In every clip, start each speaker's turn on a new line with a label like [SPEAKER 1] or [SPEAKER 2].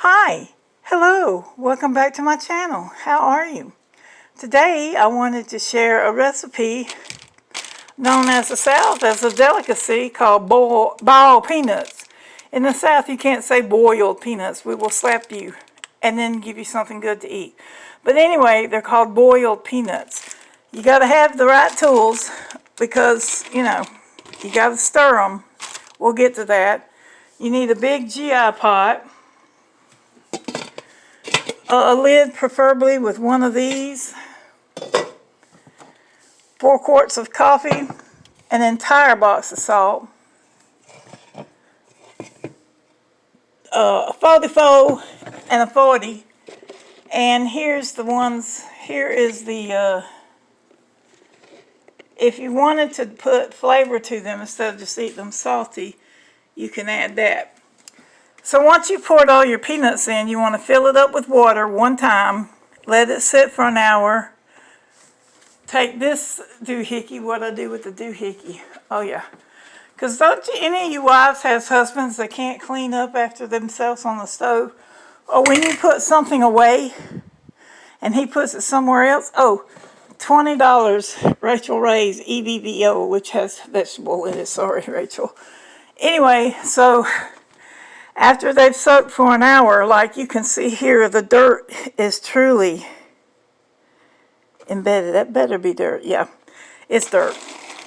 [SPEAKER 1] Hi, hello, welcome back to my channel. How are you? Today I wanted to share a recipe known as the South as a delicacy called boiled peanuts. In the South you can't say boiled peanuts. We will slap you and then give you something good to eat. But anyway, they're called boiled peanuts. You got to have the right tools because, you got to stir them. We'll get to that. You need a big GI pot. A lid preferably with one of these, 4 quarts of coffee, an entire box of salt, a 44 and a 40, and here's the ones, here is the, if you wanted to put flavor to them instead of just eat them salty, you can add that. So once you poured all your peanuts in, you want to fill it up with water one time, let it sit for an hour. Take this doohickey, what I do with the doohickey. Oh yeah, because don't any of you wives have husbands that can't clean up after themselves on the stove? Or when you put something away and he puts it somewhere else? Oh, $20 Rachel Ray's EVVO, which has vegetable in it. Sorry, Rachel. Anyway, so after they've soaked for an hour, like you can see here, the dirt is truly embedded. That better be dirt. Yeah, it's dirt.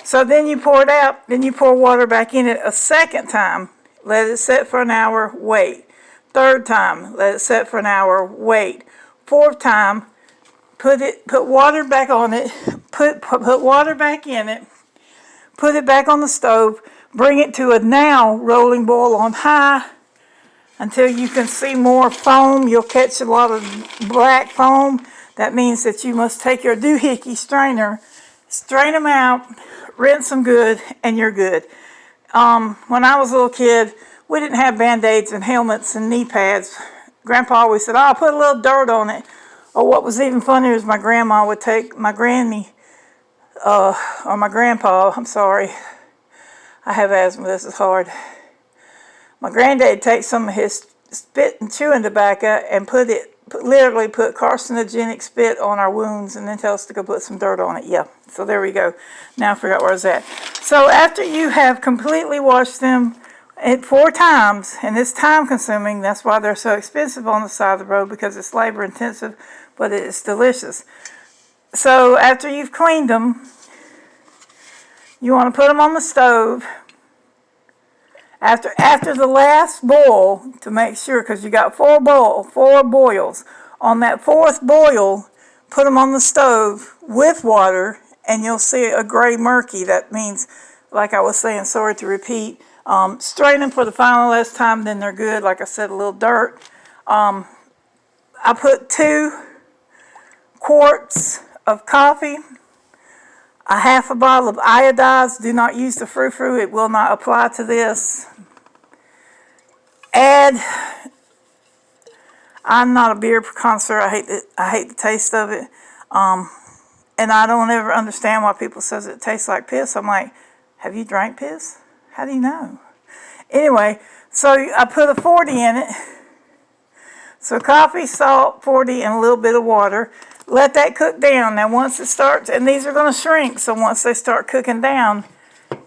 [SPEAKER 1] So then you pour it out. Then you pour water back in it a second time. Let it set for an hour. Wait. Third time. Let it set for an hour. Wait. Fourth time. Put water back on it. Put water back in it. Put it back on the stove. Bring it to a now rolling boil on high until you can see more foam. You'll catch a lot of black foam. That means that you must take your doohickey strainer, strain them out, rinse them good, and you're good. When I was a little kid, we didn't have Band-Aids and helmets and knee pads. Grandpa always said, "Oh, put a little dirt on it." Or what was even funnier is my grandma would take my granny, or my grandpa, I'm sorry. I have asthma, this is hard. My granddad takes some of his spit and chewing tobacco and literally put carcinogenic spit on our wounds and then tell us to go put some dirt on it. Yeah, so there we go. Now I forgot where I was at. So after you have completely washed them 4 times, and it's time consuming, that's why they're so expensive on the side of the road, because it's labor intensive, but it's delicious. So after you've cleaned them, you want to put them on the stove. After the last boil, to make sure, because you got 4 boils. On that 4th boil, put them on the stove with water, and you'll see a gray murky. That means, like I was saying, sorry to repeat, strain them for the final last time, then they're good. Like I said, a little dirt. I put 2 quarts of coffee, a half a bottle of iodized. Do not use the frou-frou. It will not apply to this. I'm not a beer connoisseur. I hate the taste of it. And I don't ever understand why people says it tastes like piss. I'm like, have you drank piss? How do you know? Anyway, so I put a 40 in it. So coffee, salt, 40, and a little bit of water. Let that cook down. Now once it starts, and these are going to shrink, so once they start cooking down,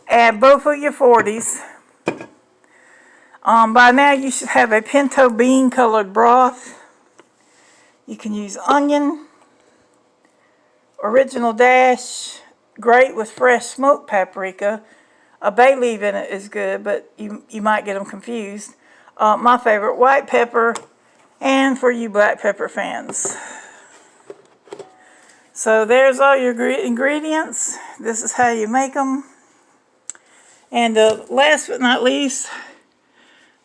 [SPEAKER 1] add both of your 40s. By now you should have a pinto bean colored broth. You can use onion, original dash, great with fresh smoked paprika. A bay leaf in it is good, but you might get them confused. My favorite, white pepper, and for you black pepper fans. So there's all your ingredients. This is how you make them. And last but not least,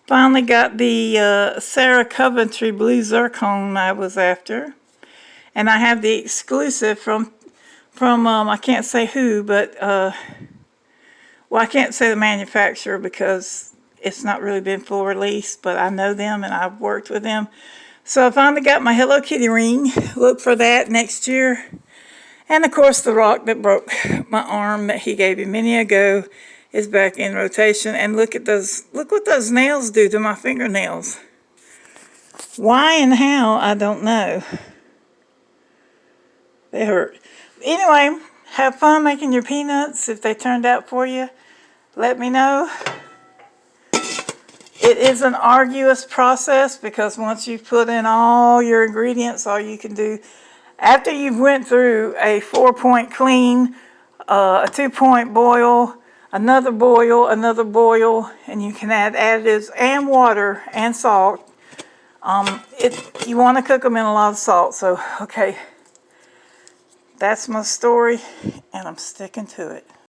[SPEAKER 1] finally got the Sarah Coventry Blue Zircon I was after. And I have the exclusive from I can't say who, but, well, I can't say the manufacturer because it's not really been full release, but I know them and I've worked with them. So I finally got my Hello Kitty ring. Look for that next year. And of course the rock that broke my arm that he gave me many ago is back in rotation. And look what those nails do to my fingernails. Why and how, I don't know. They hurt. Anyway, have fun making your peanuts. If they turned out for you, let me know. It is an arduous process because once you've put in all your ingredients, all you can do, after you've went through a 4-point clean, a 2-point boil, another boil, and you can add additives and water and salt. You want to cook them in a lot of salt. So, okay, that's my story, and I'm sticking to it.